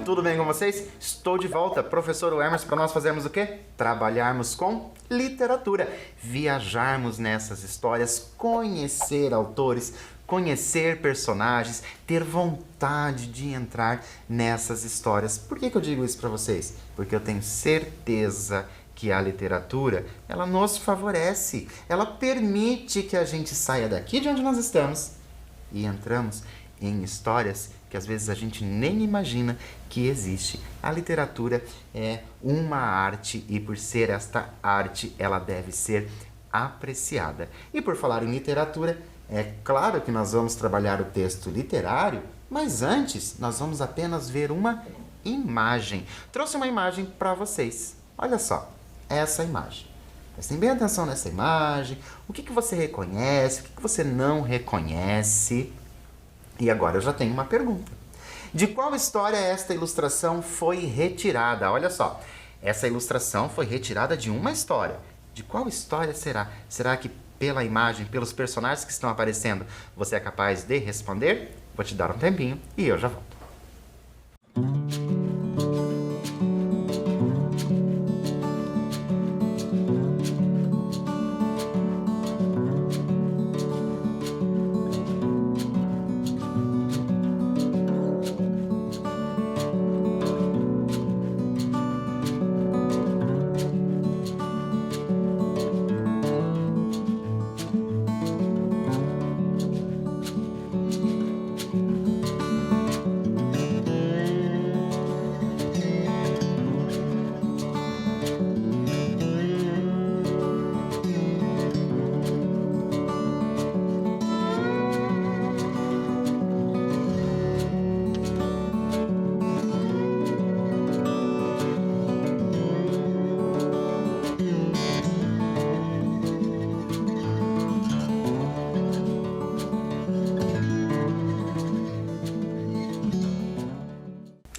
tudo bem com vocês? Estou de volta, professor Emerson, para nós fazermos o quê? Trabalharmos com literatura, viajarmos nessas histórias, conhecer autores, conhecer personagens, ter vontade de entrar nessas histórias. Por que eu digo isso para vocês? Porque eu tenho certeza que a literatura, ela nos favorece, ela permite que a gente saia daqui de onde nós estamos e entramos em histórias que às vezes a gente nem imagina que existe. A literatura é uma arte e por ser esta arte, ela deve ser apreciada. E por falar em literatura, é claro que nós vamos trabalhar o texto literário, mas antes nós vamos apenas ver uma imagem. Trouxe uma imagem para vocês. Olha só, essa imagem. Prestem bem atenção nessa imagem. O que você reconhece, o que você não reconhece. E agora eu já tenho uma pergunta. De qual história esta ilustração foi retirada? Olha só, essa ilustração foi retirada de uma história. De qual história será? Será que pela imagem, pelos personagens que estão aparecendo, você é capaz de responder? Vou te dar um tempinho e eu já volto.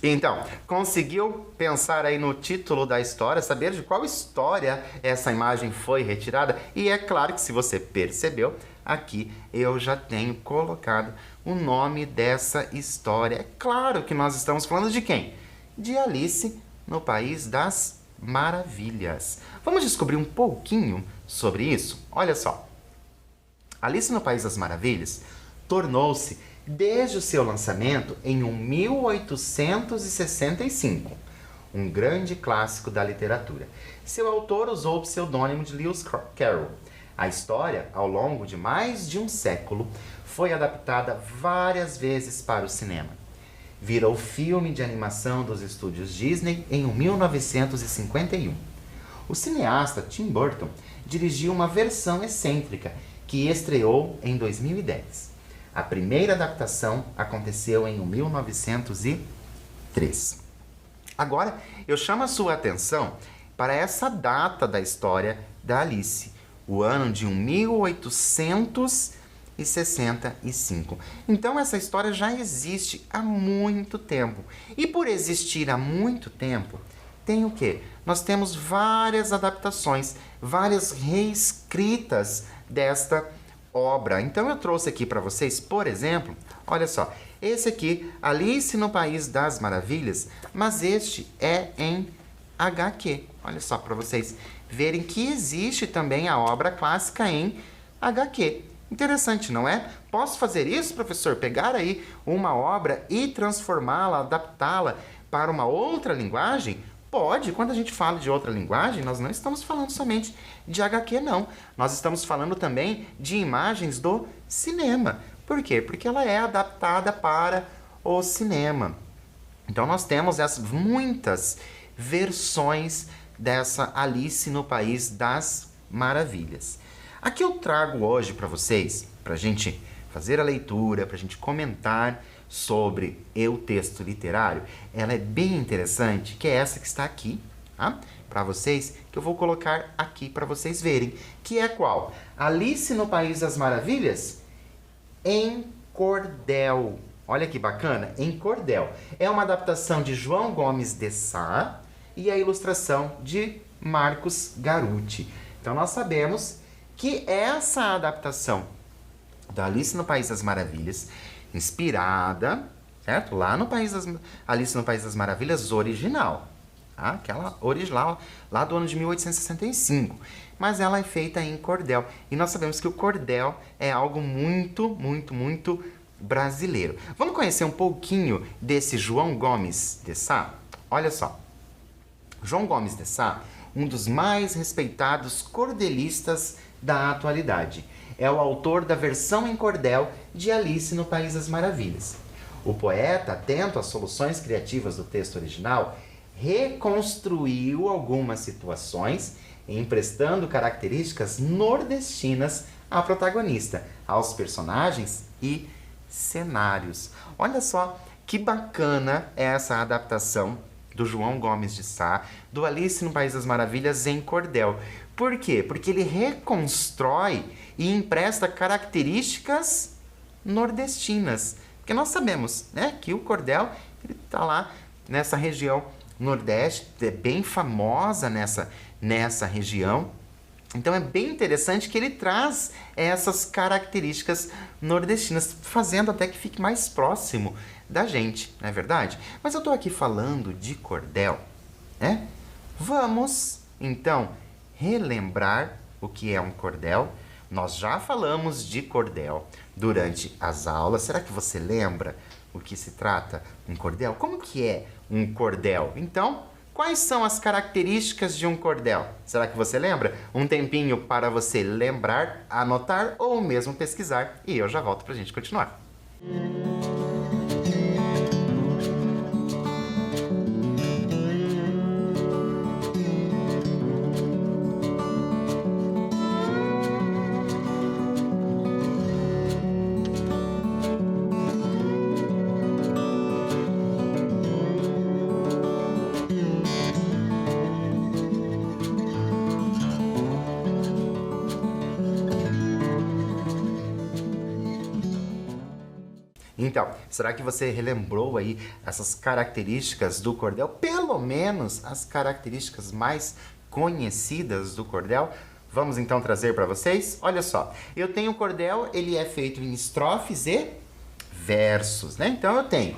Então, conseguiu pensar aí no título da história, saber de qual história essa imagem foi retirada? E é claro que se você percebeu, aqui eu já tenho colocado o nome dessa história. É claro que nós estamos falando de quem? De Alice no País das Maravilhas. Vamos descobrir um pouquinho sobre isso? Olha só, Alice no País das Maravilhas tornou-se, desde o seu lançamento em 1865, um grande clássico da literatura. Seu autor usou o pseudônimo de Lewis Carroll. A história, ao longo de mais de um século, foi adaptada várias vezes para o cinema. Virou filme de animação dos estúdios Disney em 1951. O cineasta Tim Burton dirigiu uma versão excêntrica que estreou em 2010. A primeira adaptação aconteceu em 1903. Agora, eu chamo a sua atenção para essa data da história da Alice, o ano de 1865. Então, essa história já existe há muito tempo. E por existir há muito tempo, tem o quê? Nós temos várias adaptações, várias reescritas desta obra. Então eu trouxe aqui para vocês, por exemplo, olha só, esse aqui, Alice no País das Maravilhas, mas este é em HQ. Olha só, para vocês verem que existe também a obra clássica em HQ. Interessante, não é? Posso fazer isso, professor? Pegar aí uma obra e transformá-la, adaptá-la para uma outra linguagem? Pode. Quando a gente fala de outra linguagem, nós não estamos falando somente de HQ, não. Nós estamos falando também de imagens do cinema. Por quê? Porque ela é adaptada para o cinema. Então, nós temos essas muitas versões dessa Alice no País das Maravilhas. Aqui eu trago hoje para vocês, para a gente fazer a leitura, para a gente comentar sobre o texto literário, ela é bem interessante, que é essa que está aqui, tá? Para vocês, que eu vou colocar aqui para vocês verem, que é qual? Alice no País das Maravilhas em cordel. Olha que bacana, em cordel. É uma adaptação de João Gomes de Sá e a ilustração de Marcos Garuti. Então nós sabemos que essa adaptação da Alice no País das Maravilhas, inspirada certo? Lá no Alice no País das Maravilhas original, tá? Aquela original lá do ano de 1865. Mas ela é feita em cordel. E nós sabemos que o cordel é algo muito, muito, muito brasileiro. Vamos conhecer um pouquinho desse João Gomes de Sá? Olha só. João Gomes de Sá, um dos mais respeitados cordelistas da atualidade. É o autor da versão em cordel de Alice no País das Maravilhas. O poeta, atento às soluções criativas do texto original, reconstruiu algumas situações, emprestando características nordestinas à protagonista, aos personagens e cenários. Olha só que bacana é essa adaptação do João Gomes de Sá, do Alice no País das Maravilhas em cordel. Por quê? Porque ele reconstrói e empresta características nordestinas. Porque nós sabemos, né, que o cordel está lá nessa região Nordeste, é bem famosa nessa região. Então é bem interessante que ele traz essas características nordestinas, fazendo até que fique mais próximo da gente, não é verdade? Mas eu estou aqui falando de cordel, né? Vamos, então, relembrar o que é um cordel. Nós já falamos de cordel durante as aulas. Será que você lembra o que se trata um cordel? Como que é um cordel? Então, quais são as características de um cordel? Será que você lembra? Um tempinho para você lembrar, anotar ou mesmo pesquisar. E eu já volto para a gente continuar. Então, será que você relembrou aí essas características do cordel? Pelo menos as características mais conhecidas do cordel? Vamos então trazer para vocês? Olha só, eu tenho o cordel, ele é feito em estrofes e versos, né? Então eu tenho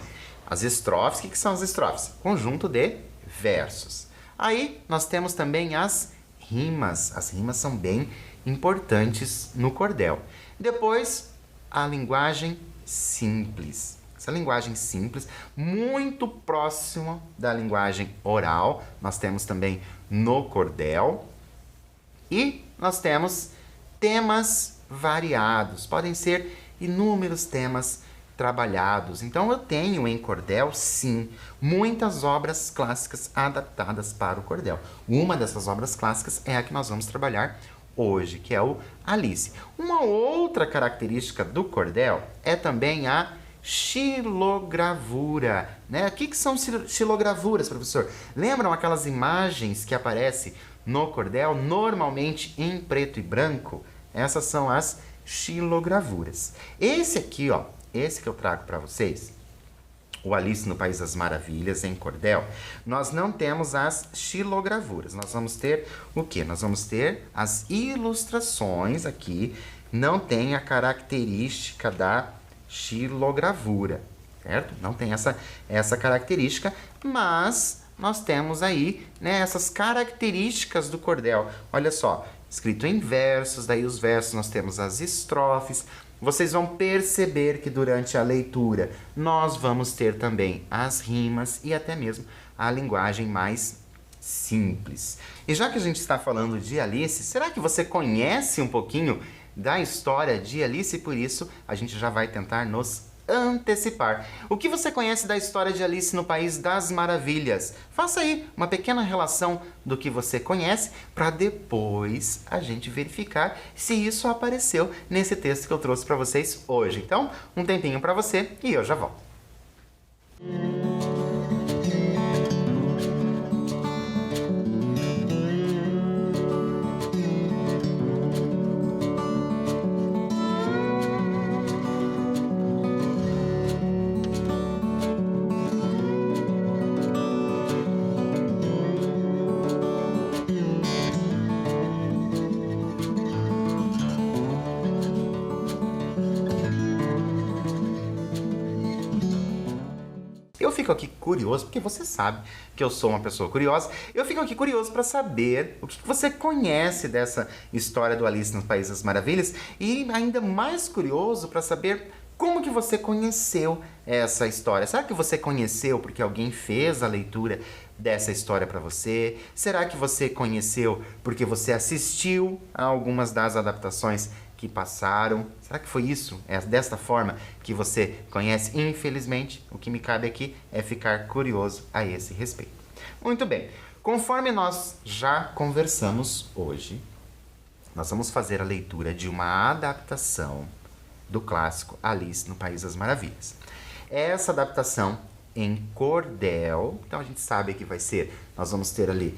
as estrofes. O que são as estrofes? Conjunto de versos. Aí nós temos também as rimas. As rimas são bem importantes no cordel. Depois, a linguagem simples. Essa linguagem simples, muito próxima da linguagem oral, nós temos também no cordel. E nós temos temas variados, podem ser inúmeros temas trabalhados. Então eu tenho em cordel, sim, muitas obras clássicas adaptadas para o cordel. Uma dessas obras clássicas é a que nós vamos trabalhar hoje, que é o Alice. Uma outra característica do cordel é também a xilogravura, né? O que são xilogravuras, professor? Lembram aquelas imagens que aparecem no cordel, normalmente em preto e branco? Essas são as xilogravuras. Esse aqui, ó, esse que eu trago para vocês, o Alice no País das Maravilhas, em cordel, nós não temos as xilogravuras. Nós vamos ter o quê? Nós vamos ter as ilustrações aqui, não tem a característica da xilogravura, certo? Não tem essa característica, mas nós temos aí, né, essas características do cordel. Olha só, escrito em versos, daí os versos nós temos as estrofes. Vocês vão perceber que durante a leitura nós vamos ter também as rimas e até mesmo a linguagem mais simples. E já que a gente está falando de Alice, será que você conhece um pouquinho da história de Alice? E por isso a gente já vai tentar nos antecipar. O que você conhece da história de Alice no País das Maravilhas? Faça aí uma pequena relação do que você conhece para depois a gente verificar se isso apareceu nesse texto que eu trouxe para vocês hoje. Então, um tempinho para você e eu já volto. eu fico aqui curioso, porque você sabe que eu sou uma pessoa curiosa, eu fico aqui curioso para saber o que você conhece dessa história do Alice no País das Maravilhas e ainda mais curioso para saber como que você conheceu essa história. Será que você conheceu porque alguém fez a leitura dessa história para você? Será que você conheceu porque você assistiu a algumas das adaptações que passaram? Será que foi isso? É desta forma que você conhece? Infelizmente, o que me cabe aqui é ficar curioso a esse respeito. Muito bem. Conforme nós já conversamos hoje, nós vamos fazer a leitura de uma adaptação do clássico Alice no País das Maravilhas. Essa adaptação em cordel, então a gente sabe que vai ser, nós vamos ter ali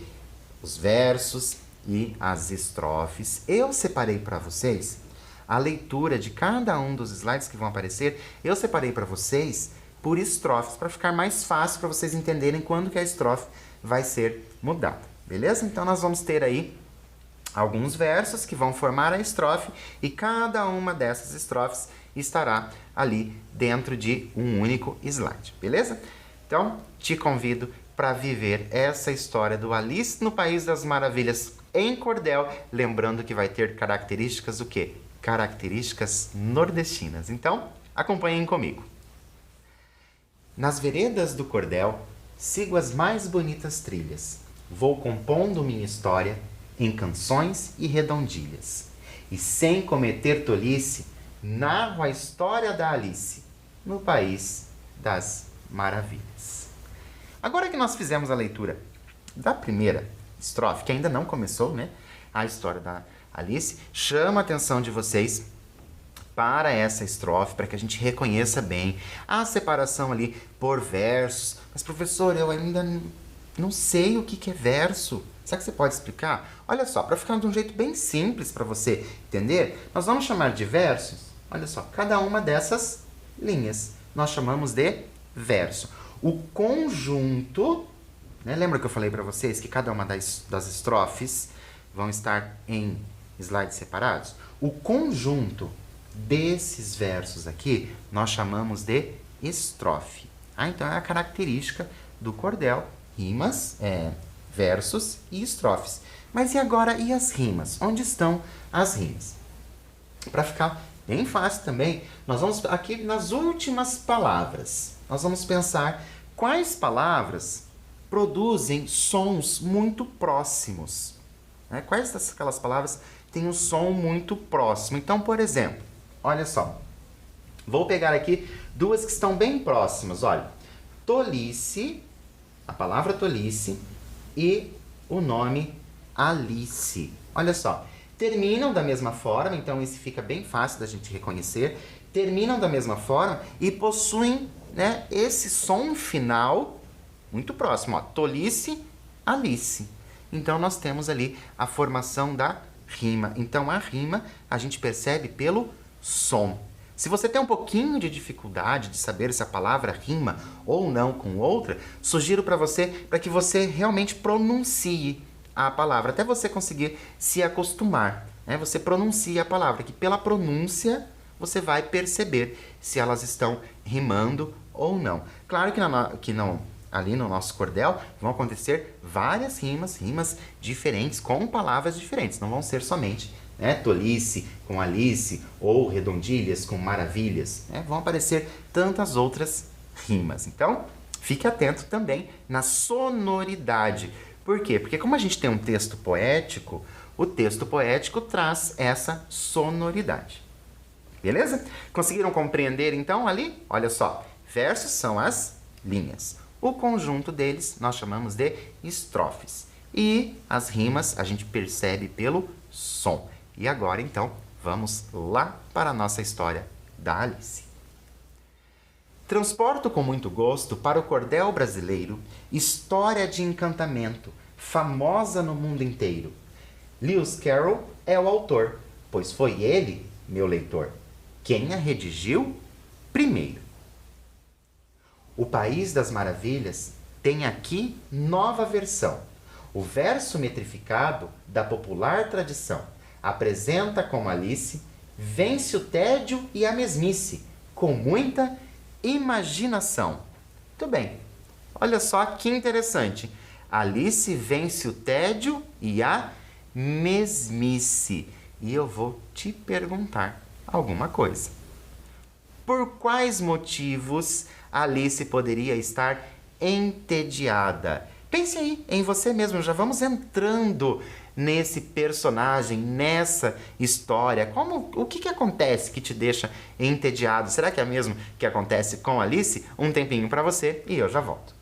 os versos e as estrofes. Eu separei para vocês a leitura de cada um dos slides que vão aparecer, eu separei para vocês por estrofes, para ficar mais fácil para vocês entenderem quando que a estrofe vai ser mudada, beleza? Então nós vamos ter aí alguns versos que vão formar a estrofe e cada uma dessas estrofes estará ali dentro de um único slide, beleza? Então, te convido para viver essa história do Alice no País das Maravilhas em cordel, lembrando que vai ter características o quê? Características nordestinas. Então, acompanhem comigo. Nas veredas do cordel, sigo as mais bonitas trilhas. Vou compondo minha história em canções e redondilhas. E sem cometer tolice, narro a história da Alice no País das Maravilhas. Agora que nós fizemos a leitura da primeira estrofe, que ainda não começou, né? A história da Alice, chama a atenção de vocês para essa estrofe, para que a gente reconheça bem a separação ali por versos. Mas, professor, eu ainda não sei o que é verso. Será que você pode explicar? Olha só, para ficar de um jeito bem simples para você entender, nós vamos chamar de versos, olha só, cada uma dessas linhas nós chamamos de verso. O conjunto, né, lembra que eu falei para vocês que cada uma das estrofes vão estar em slides separados? O conjunto desses versos aqui nós chamamos de estrofe. Então é a característica do cordel, rimas, versos e estrofes. Mas e agora, e as rimas? Onde estão as rimas? Para ficar bem fácil também, nós vamos aqui nas últimas palavras. Nós vamos pensar quais palavras produzem sons muito próximos. Né? Quais daquelas palavras têm um som muito próximo? Então, por exemplo, olha só. Vou pegar aqui duas que estão bem próximas. Olha, tolice, a palavra tolice e o nome Alice. Olha só, terminam da mesma forma, então isso fica bem fácil da gente reconhecer. Terminam da mesma forma e possuem, né, esse som final muito próximo. Ó, tolice, Alice. Então nós temos ali a formação da rima. Então a rima a gente percebe pelo som. Se você tem um pouquinho de dificuldade de saber se a palavra rima ou não com outra, sugiro para que você realmente pronuncie a palavra, até você conseguir se acostumar. Né? Você pronuncia a palavra, que pela pronúncia você vai perceber se elas estão rimando ou não. Claro que não, ali no nosso cordel vão acontecer várias rimas diferentes, com palavras diferentes, não vão ser somente, né, tolice com Alice ou redondilhas com maravilhas, né? Vão aparecer tantas outras rimas. Então, fique atento também na sonoridade. Por quê? Porque como a gente tem um texto poético, o texto poético traz essa sonoridade. Beleza? Conseguiram compreender então ali? Olha só, versos são as linhas. O conjunto deles nós chamamos de estrofes. E as rimas a gente percebe pelo som. E agora, então, vamos lá para a nossa história da Alice. Transporto com muito gosto para o cordel brasileiro história de encantamento, famosa no mundo inteiro. Lewis Carroll é o autor, pois foi ele, meu leitor, quem a redigiu primeiro. O País das Maravilhas tem aqui nova versão. O verso metrificado da popular tradição apresenta como Alice, vence o tédio e a mesmice, com muita imaginação. Muito bem. Olha só que interessante. Alice vence o tédio e a mesmice. E eu vou te perguntar alguma coisa. Por quais motivos Alice poderia estar entediada? Pense aí em você mesmo, já vamos entrando nesse personagem, nessa história. O que acontece que te deixa entediado? Será que é mesmo que acontece com Alice? Um tempinho para você e eu já volto.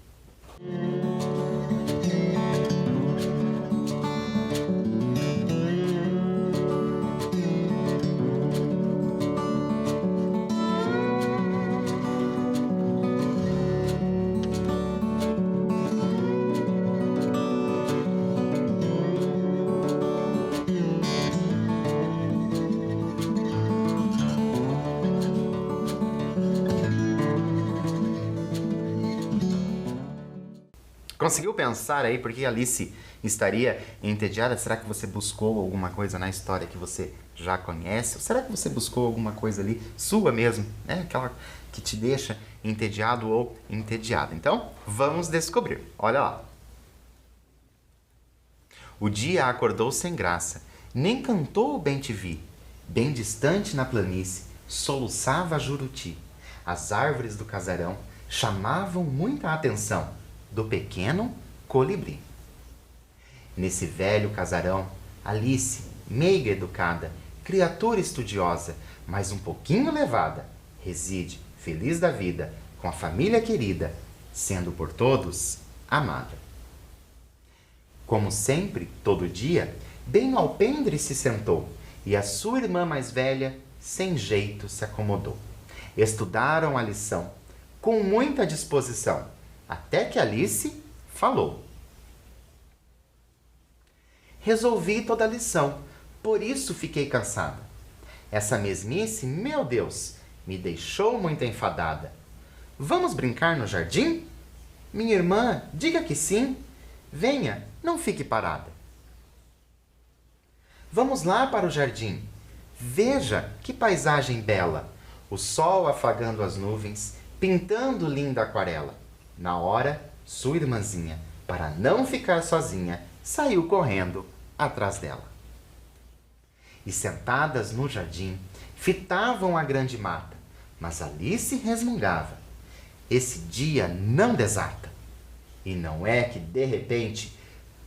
Conseguiu pensar aí por que Alice estaria entediada? Será que você buscou alguma coisa na história que você já conhece? Ou será que você buscou alguma coisa ali sua mesmo, né? Aquela que te deixa entediado ou entediada? Então, vamos descobrir. Olha lá. O dia acordou sem graça, nem cantou o bem-te-vi. Bem distante na planície, soluçava a Juruti. As árvores do casarão chamavam muita atenção do pequeno colibri. Nesse velho casarão, Alice, meiga educada, criatura estudiosa, mas um pouquinho levada, reside, feliz da vida, com a família querida, sendo por todos amada. Como sempre, todo dia, bem no alpendre se sentou, e a sua irmã mais velha, sem jeito, se acomodou. Estudaram a lição, com muita disposição, até que Alice falou. Resolvi toda a lição, por isso fiquei cansada. Essa mesmice, meu Deus, me deixou muito enfadada. Vamos brincar no jardim? Minha irmã, diga que sim. Venha, não fique parada. Vamos lá para o jardim. Veja que paisagem bela. O sol afagando as nuvens, pintando linda aquarela. Na hora, sua irmãzinha, para não ficar sozinha, saiu correndo atrás dela. E sentadas no jardim, fitavam a grande mata, mas Alice resmungava. Esse dia não desata. E não é que, de repente,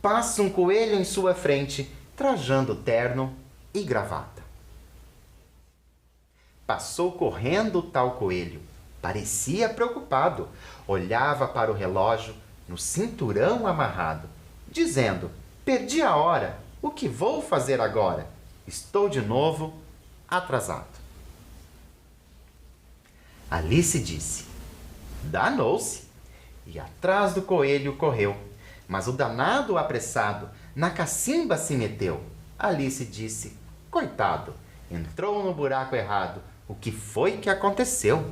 passa um coelho em sua frente, trajando terno e gravata. Passou correndo o tal coelho. Parecia preocupado. Olhava para o relógio no cinturão amarrado, dizendo: perdi a hora, o que vou fazer agora? Estou de novo atrasado. Alice disse: danou-se, e atrás do coelho correu, mas o danado apressado na cacimba se meteu. Alice disse: coitado, entrou no buraco errado, o que foi que aconteceu?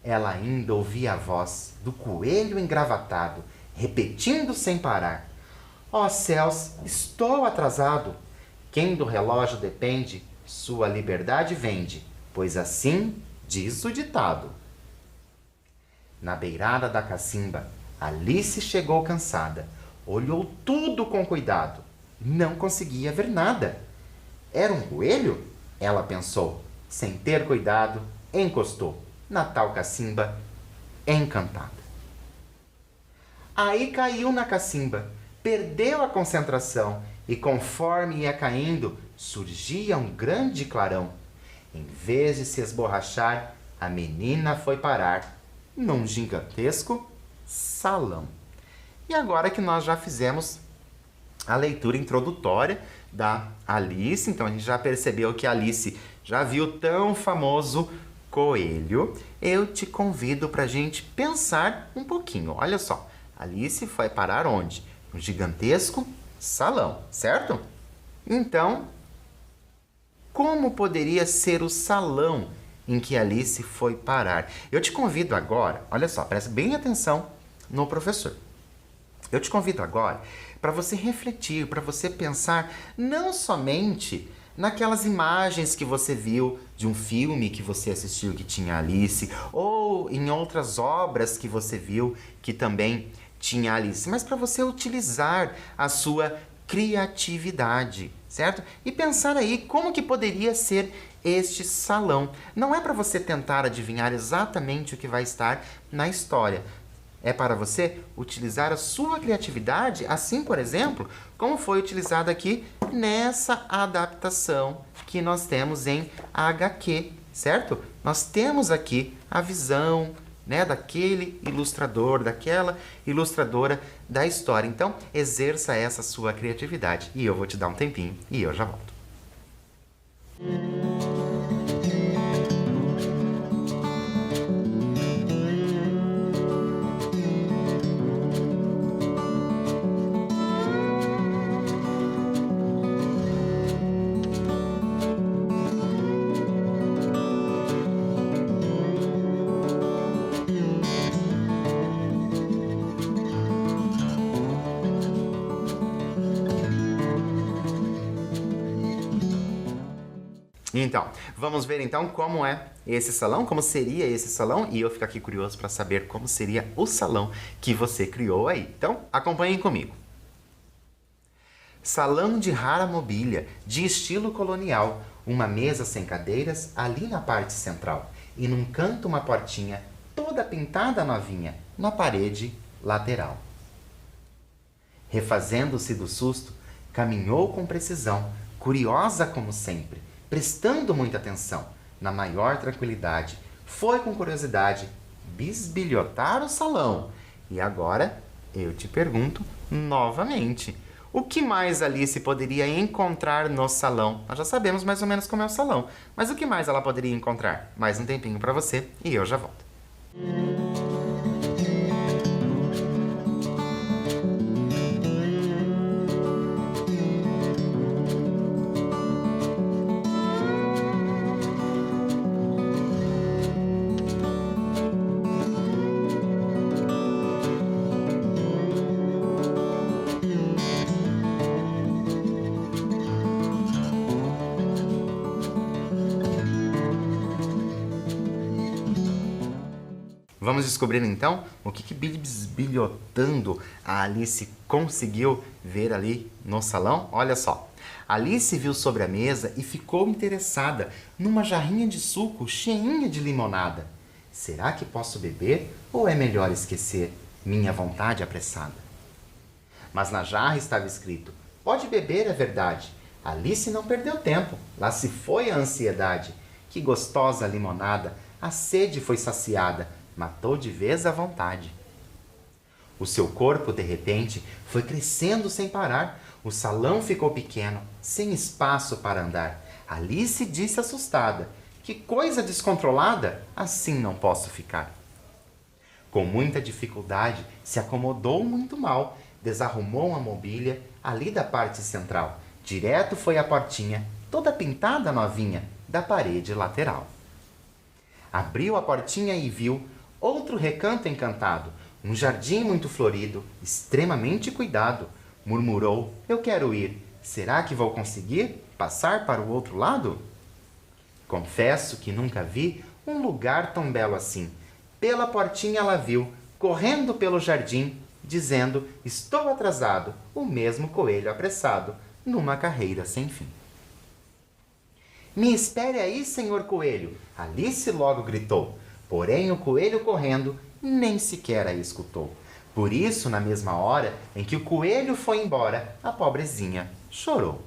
Ela ainda ouvia a voz do coelho engravatado, repetindo sem parar: ó céus, estou atrasado. Quem do relógio depende, sua liberdade vende, pois assim diz o ditado. Na beirada da cacimba, Alice chegou cansada, olhou tudo com cuidado, não conseguia ver nada. Era um coelho? Ela pensou, sem ter cuidado, encostou na tal cacimba, encantada. Aí caiu na cacimba, perdeu a concentração e, conforme ia caindo, surgia um grande clarão. Em vez de se esborrachar, a menina foi parar num gigantesco salão. E agora que nós já fizemos a leitura introdutória da Alice, então a gente já percebeu que a Alice já viu o tão famoso coelho, eu te convido para a gente pensar um pouquinho. Olha só, Alice foi parar onde? Um gigantesco salão, certo? Então, como poderia ser o salão em que Alice foi parar? Eu te convido agora, olha só, preste bem atenção no professor. Eu te convido agora para você refletir, para você pensar não somente naquelas imagens que você viu de um filme que você assistiu que tinha Alice, ou em outras obras que você viu que também tinha Alice, mas para você utilizar a sua criatividade, certo? E pensar aí como que poderia ser este salão. Não é para você tentar adivinhar exatamente o que vai estar na história. É para você utilizar a sua criatividade, assim, por exemplo, como foi utilizado aqui nessa adaptação que nós temos em HQ, certo? Nós temos aqui a visão, né, daquele ilustrador, daquela ilustradora da história. Então, exerça essa sua criatividade. E eu vou te dar um tempinho e eu já volto. Então, vamos ver então como é esse salão, como seria esse salão, e eu fico aqui curioso para saber como seria o salão que você criou aí. Então, acompanhem comigo. Salão de rara mobília, de estilo colonial, uma mesa sem cadeiras ali na parte central, e num canto uma portinha toda pintada novinha na parede lateral. Refazendo-se do susto, caminhou com precisão, curiosa como sempre, prestando muita atenção, na maior tranquilidade, foi com curiosidade bisbilhotar o salão. E agora eu te pergunto novamente, o que mais Alice poderia encontrar no salão? Nós já sabemos mais ou menos como é o salão, mas o que mais ela poderia encontrar? Mais um tempinho para você e eu já volto. Vamos descobrir então o que bisbilhotando a Alice conseguiu ver ali no salão? Olha só, Alice viu sobre a mesa e ficou interessada numa jarrinha de suco cheinha de limonada. Será que posso beber ou é melhor esquecer minha vontade apressada? Mas na jarra estava escrito, pode beber, é verdade. Alice não perdeu tempo, lá se foi a ansiedade. Que gostosa limonada, a sede foi saciada, matou de vez a vontade. O seu corpo, de repente, foi crescendo sem parar. O salão ficou pequeno, sem espaço para andar. Alice disse assustada, que coisa descontrolada, assim não posso ficar. Com muita dificuldade, se acomodou muito mal, desarrumou a mobília ali da parte central. Direto foi à portinha, toda pintada novinha, da parede lateral. Abriu a portinha e viu outro recanto encantado, um jardim muito florido, extremamente cuidado. Murmurou, eu quero ir, será que vou conseguir passar para o outro lado? Confesso que nunca vi um lugar tão belo assim. Pela portinha ela viu, correndo pelo jardim, dizendo, estou atrasado, o mesmo coelho apressado, numa carreira sem fim. Me espere aí, senhor coelho, Alice logo gritou. Porém, o coelho correndo nem sequer a escutou. Por isso, na mesma hora em que o coelho foi embora, a pobrezinha chorou.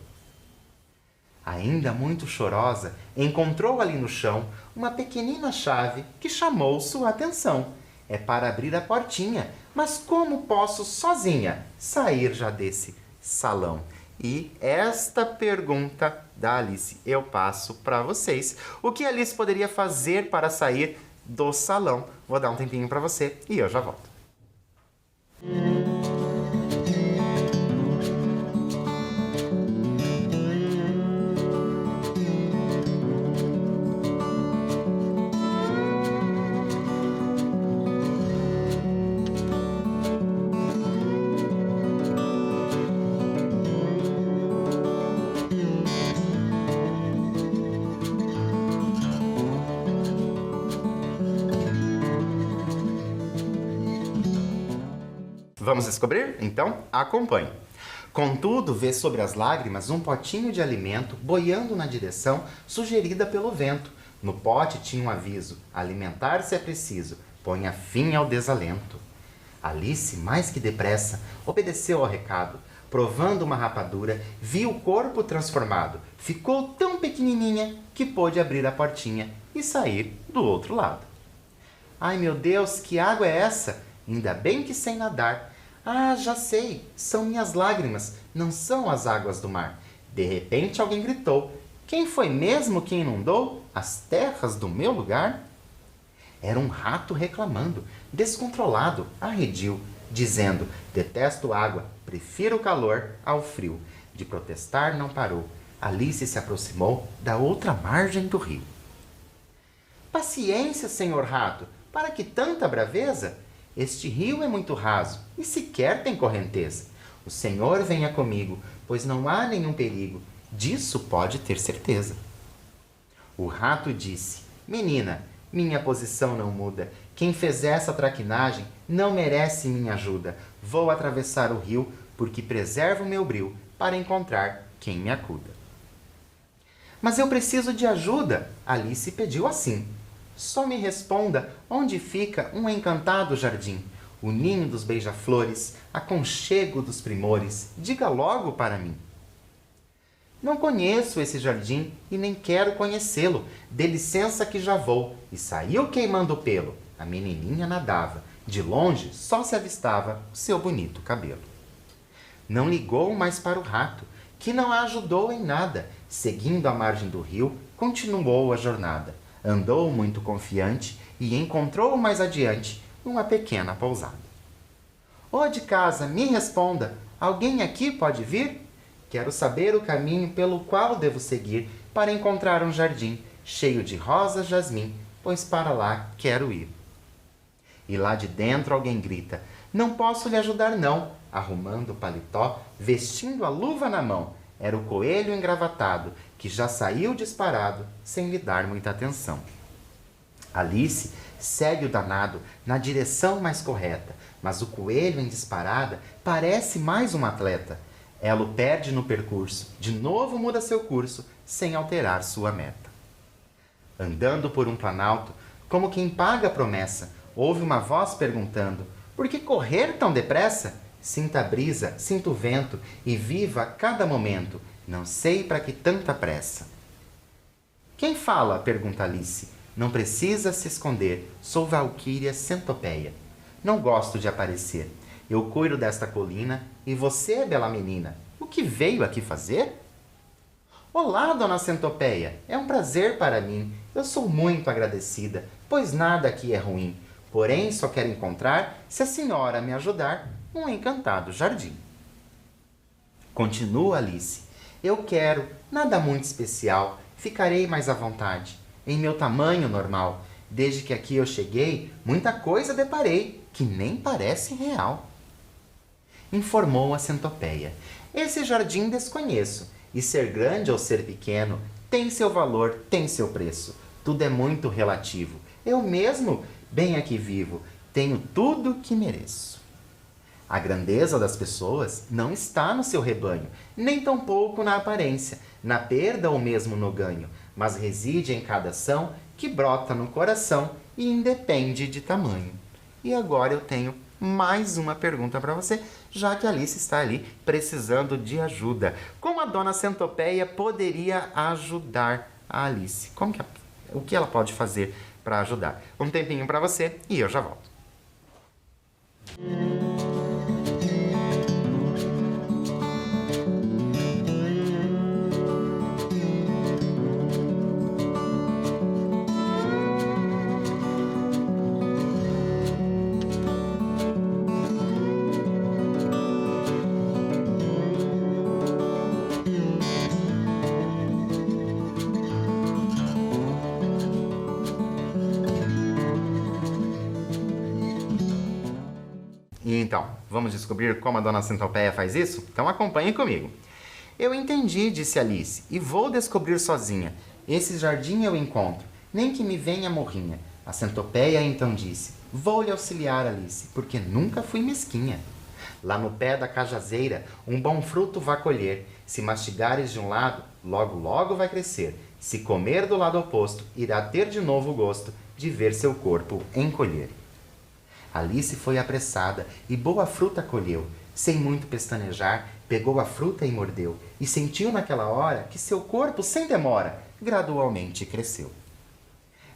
Ainda muito chorosa, encontrou ali no chão uma pequenina chave que chamou sua atenção. É para abrir a portinha, mas como posso sozinha sair já desse salão? E esta pergunta da Alice eu passo para vocês. O que Alice poderia fazer para sair do salão? Vou dar um tempinho para você e eu já volto. Vamos descobrir? Então, acompanhe. Contudo, vê sobre as lágrimas um potinho de alimento boiando na direção sugerida pelo vento. No pote tinha um aviso: alimentar-se é preciso, ponha fim ao desalento. Alice, mais que depressa, obedeceu ao recado. Provando uma rapadura, viu o corpo transformado. Ficou tão pequenininha que pôde abrir a portinha e sair do outro lado. Ai, meu Deus, que água é essa? Ainda bem que sei nadar. Ah, já sei, são minhas lágrimas, não são as águas do mar. De repente alguém gritou: quem foi mesmo que inundou as terras do meu lugar? Era um rato reclamando, descontrolado, arredio, dizendo: detesto água, prefiro o calor ao frio. De protestar não parou. Alice se aproximou da outra margem do rio. Paciência, senhor rato, para que tanta braveza? Este rio é muito raso e sequer tem correnteza. O senhor venha comigo, pois não há nenhum perigo. Disso pode ter certeza. O rato disse: menina, minha posição não muda. Quem fez essa traquinagem não merece minha ajuda. Vou atravessar o rio, porque preservo meu bril para encontrar quem me acuda. Mas eu preciso de ajuda, Alice pediu assim. Só me responda onde fica um encantado jardim, o ninho dos beija-flores, aconchego dos primores. Diga logo para mim. Não conheço esse jardim e nem quero conhecê-lo. Dê licença que já vou. E saiu queimando o pelo. A menininha nadava. De longe só se avistava o seu bonito cabelo. Não ligou mais para o rato, que não a ajudou em nada. Seguindo a margem do rio, continuou a jornada. Andou muito confiante e encontrou mais adiante uma pequena pousada. Ô de casa, me responda, alguém aqui pode vir? Quero saber o caminho pelo qual devo seguir para encontrar um jardim cheio de rosas jasmim, pois para lá quero ir. E lá de dentro alguém grita: não posso lhe ajudar não. Arrumando o paletó, vestindo a luva na mão, era o coelho engravatado, que já saiu disparado, sem lhe dar muita atenção. Alice segue o danado na direção mais correta, mas o coelho em disparada parece mais um atleta. Ela o perde no percurso, de novo muda seu curso, sem alterar sua meta. Andando por um planalto, como quem paga a promessa, ouve uma voz perguntando: por que correr tão depressa? Sinta a brisa, sinta o vento e viva a cada momento. Não sei para que tanta pressa. Quem fala? Pergunta Alice. Não precisa se esconder. Sou Valquíria Centopeia. Não gosto de aparecer. Eu cuido desta colina e você, bela menina, o que veio aqui fazer? Olá, dona Centopeia. É um prazer para mim. Eu sou muito agradecida, pois nada aqui é ruim. Porém, só quero encontrar, se a senhora me ajudar, um encantado jardim. Continua Alice. Eu quero, nada muito especial, ficarei mais à vontade, em meu tamanho normal. Desde que aqui eu cheguei, muita coisa deparei, que nem parece real. Informou a Centopeia. Esse jardim desconheço, e ser grande ou ser pequeno, tem seu valor, tem seu preço. Tudo é muito relativo. Eu mesmo, bem aqui vivo, tenho tudo que mereço. A grandeza das pessoas não está no seu rebanho, nem tampouco na aparência, na perda ou mesmo no ganho, mas reside em cada ação que brota no coração e independe de tamanho. E agora eu tenho mais uma pergunta para você, já que Alice está ali precisando de ajuda. Como a dona Centopeia poderia ajudar a Alice? O que ela pode fazer para ajudar? Um tempinho para você e eu já volto. Então, vamos descobrir como a dona Centopeia faz isso? Então acompanhe comigo. Eu entendi, disse Alice, e vou descobrir sozinha. Esse jardim eu encontro, nem que me venha morrinha. A Centopeia então disse: vou lhe auxiliar, Alice, porque nunca fui mesquinha. Lá no pé da cajazeira, um bom fruto vá colher. Se mastigares de um lado, logo, logo vai crescer. Se comer do lado oposto, irá ter de novo o gosto de ver seu corpo encolher. Alice foi apressada e boa fruta colheu. Sem muito pestanejar, pegou a fruta e mordeu. E sentiu naquela hora que seu corpo, sem demora, gradualmente cresceu.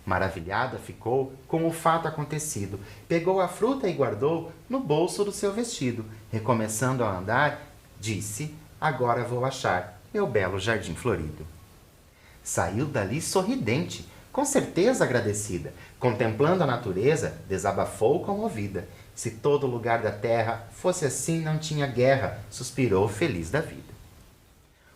Maravilhada ficou com o fato acontecido. Pegou a fruta e guardou no bolso do seu vestido. Recomeçando a andar, disse: agora vou achar meu belo jardim florido. Saiu dali sorridente, com certeza agradecida. Contemplando a natureza, desabafou comovida. Se todo lugar da terra fosse assim, não tinha guerra, suspirou feliz da vida.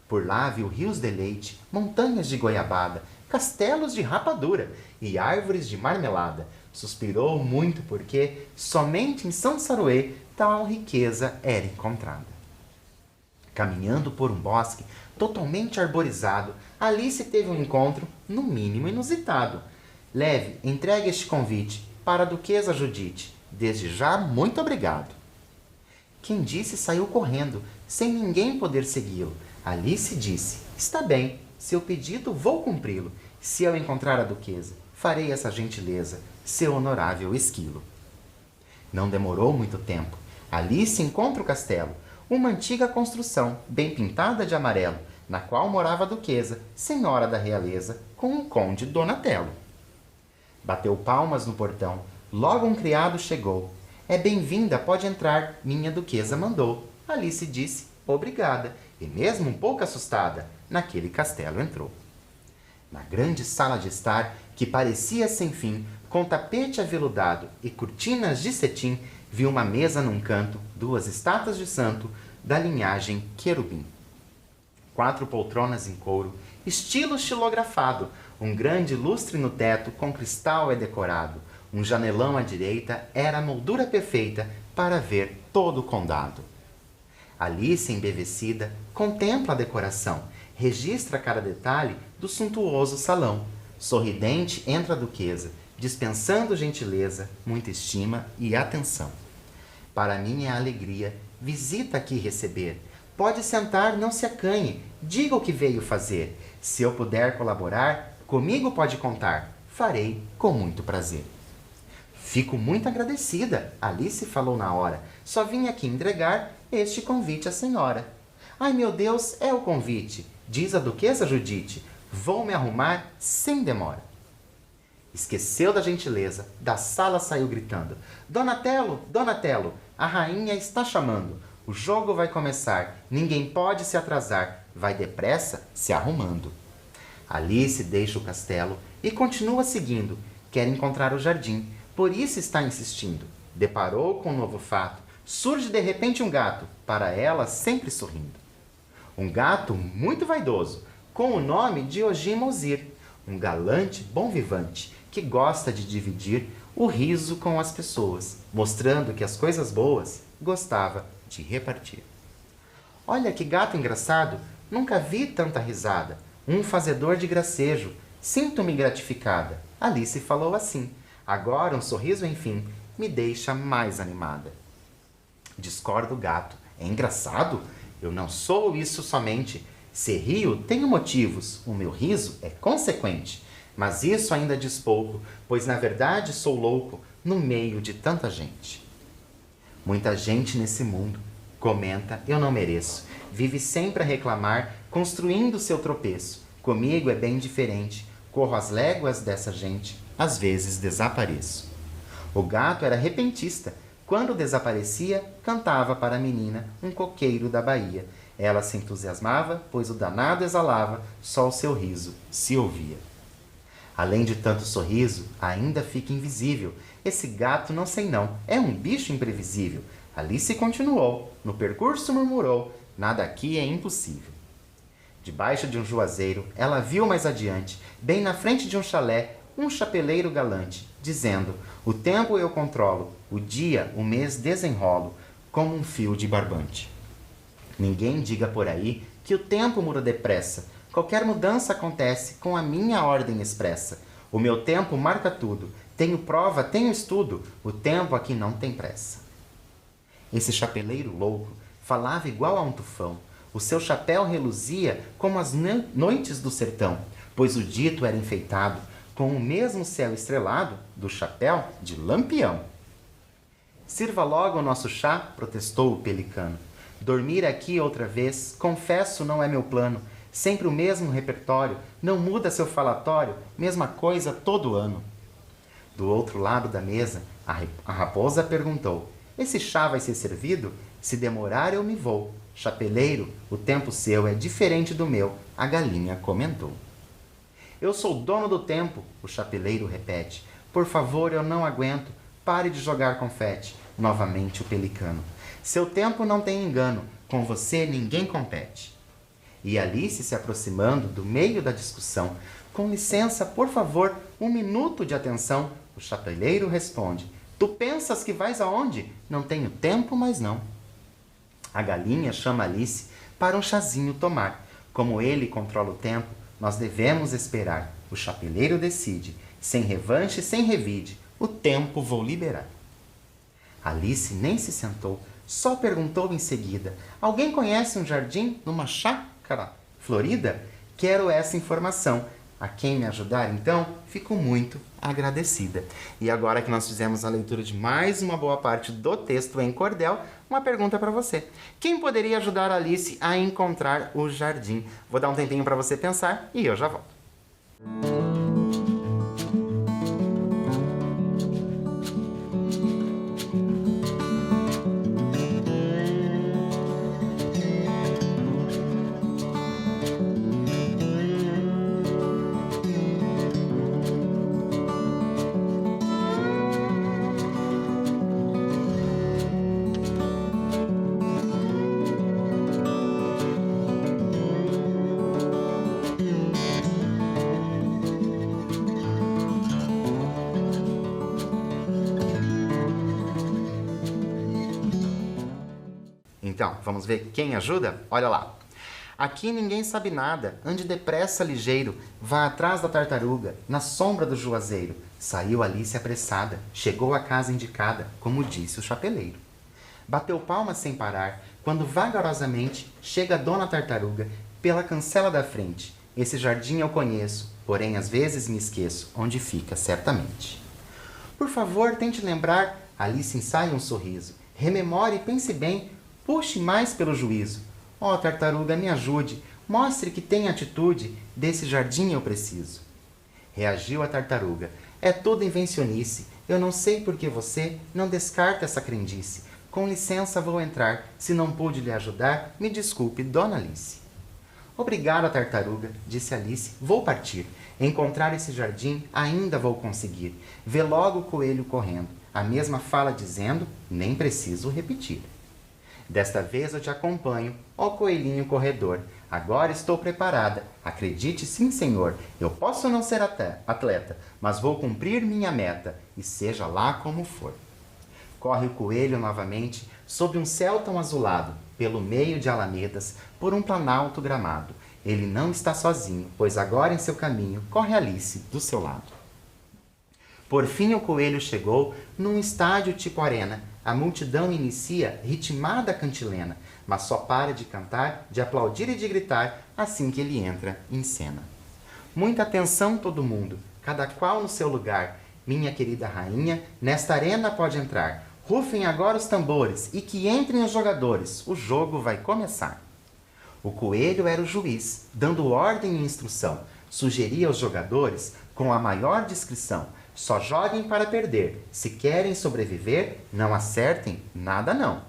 Por lá viu rios de leite, montanhas de goiabada, castelos de rapadura e árvores de marmelada. Suspirou muito porque somente em São Saruê tal riqueza era encontrada. Caminhando por um bosque totalmente arborizado, Alice teve um encontro, no mínimo inusitado. Leve, entregue este convite para a duquesa Judite. Desde já, muito obrigado. Quem disse saiu correndo, sem ninguém poder segui-lo. Alice disse: está bem, seu pedido vou cumpri-lo. Se eu encontrar a duquesa, farei essa gentileza, seu honorável esquilo. Não demorou muito tempo. Alice encontra o castelo, uma antiga construção, bem pintada de amarelo, na qual morava a duquesa, senhora da realeza, com o conde Donatello. Bateu palmas no portão. Logo um criado chegou. É bem-vinda, pode entrar, minha duquesa mandou. Alice disse: obrigada, e mesmo um pouco assustada, naquele castelo entrou. Na grande sala de estar, que parecia sem fim, com tapete aveludado e cortinas de cetim, viu uma mesa num canto, duas estátuas de santo, da linhagem querubim. 4 poltronas em couro, estilo xilografado, um grande lustre no teto com cristal é decorado. Um janelão à direita era a moldura perfeita para ver todo o condado. Alice, embevecida, contempla a decoração, registra cada detalhe do suntuoso salão. Sorridente entra a duquesa, dispensando gentileza, muita estima e atenção. Para minha alegria, visita aqui receber. Pode sentar, não se acanhe, diga o que veio fazer. Se eu puder colaborar, comigo pode contar, farei com muito prazer. Fico muito agradecida, Alice falou na hora. Só vim aqui entregar este convite à senhora. Ai, meu Deus, é o convite, diz a duquesa Judite. Vou me arrumar sem demora. Esqueceu da gentileza, da sala saiu gritando: Donatello, Donatello, a rainha está chamando. O jogo vai começar, ninguém pode se atrasar. Vai depressa se arrumando. Alice deixa o castelo e continua seguindo. Quer encontrar o jardim, por isso está insistindo. Deparou com um novo fato. Surge de repente um gato, para ela sempre sorrindo. Um gato muito vaidoso, com o nome de Ogimozir. Um galante bom vivante, que gosta de dividir o riso com as pessoas, mostrando que as coisas boas gostava de repartir. Olha que gato engraçado, nunca vi tanta risada. Um fazedor de gracejo, sinto-me gratificada. Alice falou assim. Agora um sorriso, enfim, me deixa mais animada. Discorda o gato. É engraçado? Eu não sou isso somente. Se rio, tenho motivos. O meu riso é consequente. Mas isso ainda diz pouco, pois na verdade sou louco no meio de tanta gente. Muita gente nesse mundo, comenta, eu não mereço. Vive sempre a reclamar, construindo seu tropeço. Comigo é bem diferente. Corro as léguas dessa gente, às vezes desapareço. O gato era repentista. Quando desaparecia, cantava para a menina um coqueiro da Bahia. Ela se entusiasmava, pois o danado exalava, só o seu riso se ouvia. Além de tanto sorriso, ainda fica invisível. Esse gato não sei não, é um bicho imprevisível. Alice continuou, no percurso murmurou, nada aqui é impossível. Debaixo de um juazeiro, ela viu mais adiante, bem na frente de um chalé, um chapeleiro galante, dizendo: o tempo eu controlo, o dia, o mês desenrolo, como um fio de barbante. Ninguém diga por aí que o tempo muda depressa. Qualquer mudança acontece com a minha ordem expressa. O meu tempo marca tudo. Tenho prova, tenho estudo. O tempo aqui não tem pressa. Esse chapeleiro louco falava igual a um tufão. O seu chapéu reluzia como as noites do sertão, pois o dito era enfeitado com o mesmo céu estrelado do chapéu de Lampião. Sirva logo o nosso chá, protestou o pelicano. Dormir aqui outra vez, confesso, não é meu plano. Sempre o mesmo repertório, não muda seu falatório, mesma coisa todo ano. Do outro lado da mesa, a raposa perguntou: esse chá vai ser servido? Se demorar, eu me vou. Chapeleiro, o tempo seu é diferente do meu, a galinha comentou. Eu sou dono do tempo, o chapeleiro repete. Por favor, eu não aguento, pare de jogar confete. Novamente o pelicano. Seu tempo não tem engano, com você ninguém compete. E Alice se aproximando do meio da discussão. Com licença, por favor, 1 minuto de atenção. O chapeleiro responde. Tu pensas que vais aonde? Não tenho tempo, mas não. A galinha chama Alice para um chazinho tomar. Como ele controla o tempo, nós devemos esperar. O chapeleiro decide. Sem revanche, sem revide. O tempo vou liberar. Alice nem se sentou, só perguntou em seguida. Alguém conhece um jardim numa chácara florida? Quero essa informação. A quem me ajudar, então, fico muito agradecida. E agora que nós fizemos a leitura de mais uma boa parte do texto em cordel, uma pergunta para você. Quem poderia ajudar Alice a encontrar o jardim? Vou dar um tempinho para você pensar e eu já volto. Então, vamos ver quem ajuda? Olha lá. Aqui ninguém sabe nada, ande depressa ligeiro, vá atrás da tartaruga, na sombra do juazeiro. Saiu Alice apressada, chegou à casa indicada, como disse o chapeleiro. Bateu palmas sem parar, quando vagarosamente chega a dona tartaruga pela cancela da frente. Esse jardim eu conheço, porém às vezes me esqueço, onde fica certamente. Por favor, tente lembrar, Alice ensaia um sorriso. Rememore e pense bem, puxe mais pelo juízo. Ó, tartaruga, me ajude, mostre que tem atitude, desse jardim eu preciso. Reagiu a tartaruga. É tudo invencionice, eu não sei por que você não descarta essa crendice. Com licença vou entrar, se não pude lhe ajudar, me desculpe, dona Alice. Obrigada, tartaruga, disse Alice, vou partir. Encontrar esse jardim ainda vou conseguir. Vê logo o coelho correndo, a mesma fala dizendo, nem preciso repetir. Desta vez eu te acompanho, ó coelhinho corredor. Agora estou preparada. Acredite sim, senhor. Eu posso não ser atleta, mas vou cumprir minha meta, e seja lá como for. Corre o coelho novamente, sob um céu tão azulado, pelo meio de alamedas, por um planalto gramado. Ele não está sozinho, pois agora em seu caminho corre Alice do seu lado. Por fim o coelho chegou num estádio tipo arena. A multidão inicia ritmada cantilena, mas só para de cantar, de aplaudir e de gritar assim que ele entra em cena. Muita atenção todo mundo, cada qual no seu lugar. Minha querida rainha, nesta arena pode entrar. Rufem agora os tambores e que entrem os jogadores. O jogo vai começar. O coelho era o juiz, dando ordem e instrução. Sugeria aos jogadores, com a maior discrição, só joguem para perder. Se querem sobreviver, não acertem nada não.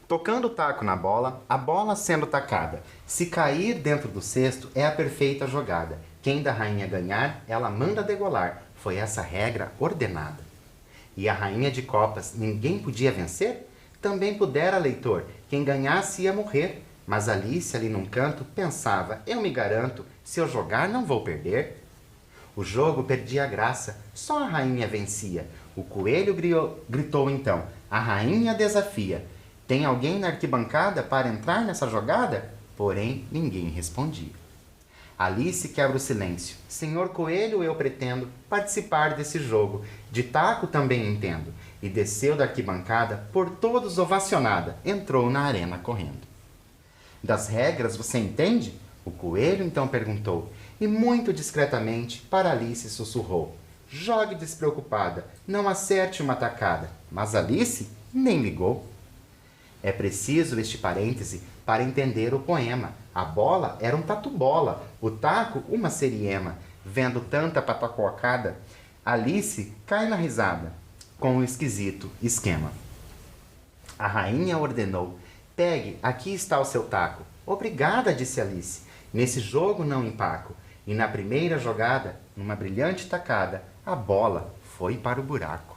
Tocando o taco na bola, a bola sendo tacada. Se cair dentro do cesto, é a perfeita jogada. Quem da rainha ganhar, ela manda degolar. Foi essa regra ordenada. E a rainha de copas, ninguém podia vencer? Também pudera, leitor, quem ganhasse ia morrer. Mas Alice, ali num canto, pensava, eu me garanto, se eu jogar não vou perder. O jogo perdia a graça, só a rainha vencia. O coelho gritou então, a rainha desafia. Tem alguém na arquibancada para entrar nessa jogada? Porém, ninguém respondia. Alice quebra o silêncio. Senhor coelho, eu pretendo participar desse jogo. De taco também entendo. e desceu da arquibancada, por todos ovacionada, entrou na arena correndo. Das regras você entende? O coelho então perguntou, e muito discretamente para Alice sussurrou. Jogue despreocupada, não acerte uma tacada. Mas Alice nem ligou. É preciso este parêntese para entender o poema. A bola era um tatu-bola, o taco uma seriema. Vendo tanta pataquacada, Alice cai na risada, com o esquisito esquema. A rainha ordenou, pegue, aqui está o seu taco. Obrigada, disse Alice, nesse jogo não empaco. E na primeira jogada, numa brilhante tacada, a bola foi para o buraco.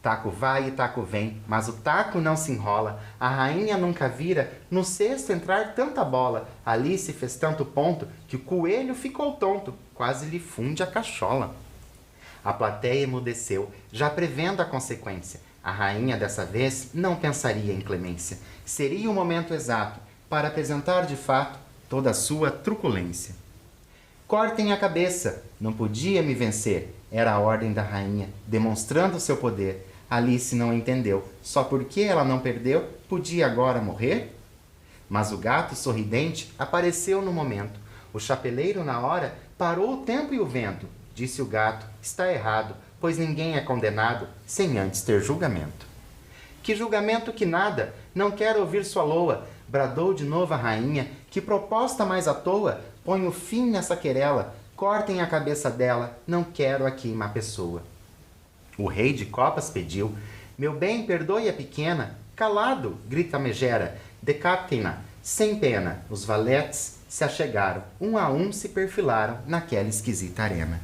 Taco vai e taco vem, mas o taco não se enrola. A rainha nunca vira no cesto entrar tanta bola. Alice fez tanto ponto que o coelho ficou tonto, quase lhe funde a cachola. A plateia emudeceu, já prevendo a consequência. A rainha dessa vez não pensaria em clemência. Seria o momento exato para apresentar de fato toda a sua truculência. Cortem a cabeça, não podia me vencer. Era a ordem da rainha, demonstrando seu poder. Alice não entendeu, só porque ela não perdeu, podia agora morrer? Mas o gato sorridente apareceu no momento. O chapeleiro, na hora, parou o tempo e o vento. Disse o gato, está errado, pois ninguém é condenado sem antes ter julgamento. Que julgamento que nada, não quero ouvir sua loa, bradou de novo a rainha, que proposta mais à toa, ponho fim nessa querela, cortem a cabeça dela, não quero aqui má pessoa. O rei de copas pediu, meu bem, perdoe a pequena, calado, grita a megera, decapitem-na, sem pena. Os valetes se achegaram, um a um se perfilaram naquela esquisita arena.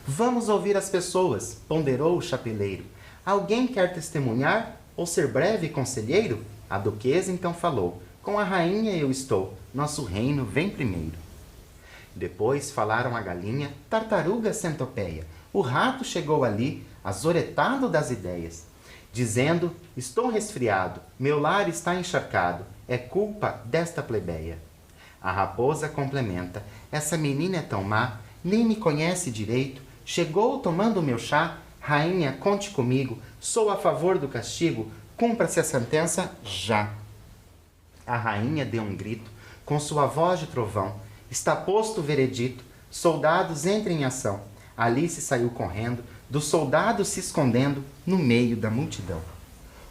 Vamos ouvir as pessoas, ponderou o chapeleiro. Alguém quer testemunhar ou ser breve conselheiro? A duquesa então falou, com a rainha eu estou, nosso reino vem primeiro. Depois falaram a galinha, tartaruga, centopeia. O rato chegou ali, azoretado das ideias, dizendo, estou resfriado, meu lar está encharcado, é culpa desta plebeia. A raposa complementa, essa menina é tão má, nem me conhece direito, chegou tomando meu chá, rainha, conte comigo, sou a favor do castigo, cumpra-se a sentença já. A rainha deu um grito, com sua voz de trovão, está posto o veredito, soldados entrem em ação. Alice saiu correndo, dos soldados se escondendo no meio da multidão.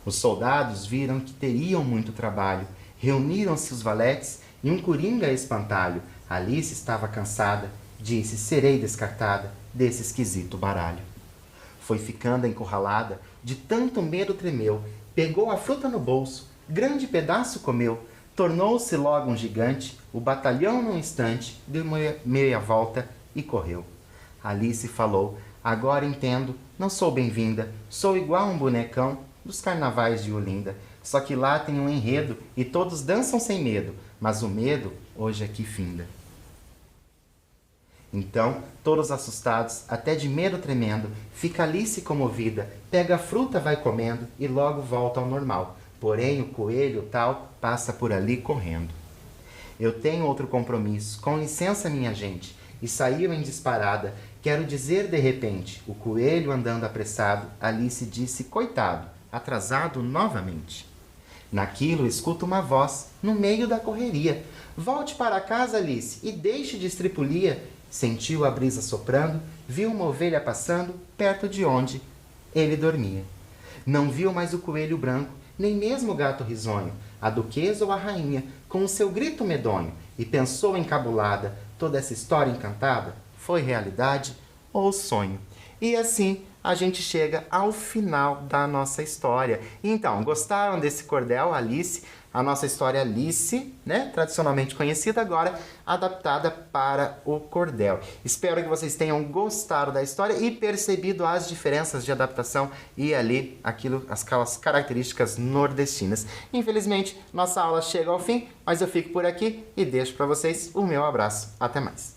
Os soldados viram que teriam muito trabalho, reuniram-se os valetes e um coringa espantalho. Alice estava cansada, disse, serei descartada desse esquisito baralho. Foi ficando encurralada, de tanto medo tremeu, pegou a fruta no bolso, grande pedaço comeu, tornou-se logo um gigante, o batalhão num instante, deu meia volta e correu. Alice falou, agora entendo, não sou bem-vinda, sou igual um bonecão dos carnavais de Olinda, só que lá tem um enredo e todos dançam sem medo, mas o medo hoje aqui finda. Então, todos assustados, até de medo tremendo, fica Alice comovida, pega a fruta, vai comendo e logo volta ao normal. Porém, o coelho tal passa por ali correndo. Eu tenho outro compromisso, com licença minha gente, e saiu em disparada. Quero dizer de repente, o coelho andando apressado, Alice disse, coitado, atrasado novamente. Naquilo escuta uma voz, no meio da correria. Volte para casa, Alice, e deixe de estripulia. Sentiu a brisa soprando, viu uma ovelha passando, perto de onde ele dormia. Não viu mais o coelho branco, nem mesmo o gato risonho, a duquesa ou a rainha, com o seu grito medonho, e pensou encabulada, toda essa história encantada foi realidade ou sonho? E assim a gente chega ao final da nossa história. Então, gostaram desse cordel, Alice? A nossa história Alice, né? Tradicionalmente conhecida, agora adaptada para o cordel. Espero que vocês tenham gostado da história e percebido as diferenças de adaptação e ali aquelas características nordestinas. Infelizmente, nossa aula chega ao fim, mas eu fico por aqui e deixo para vocês o meu abraço. Até mais.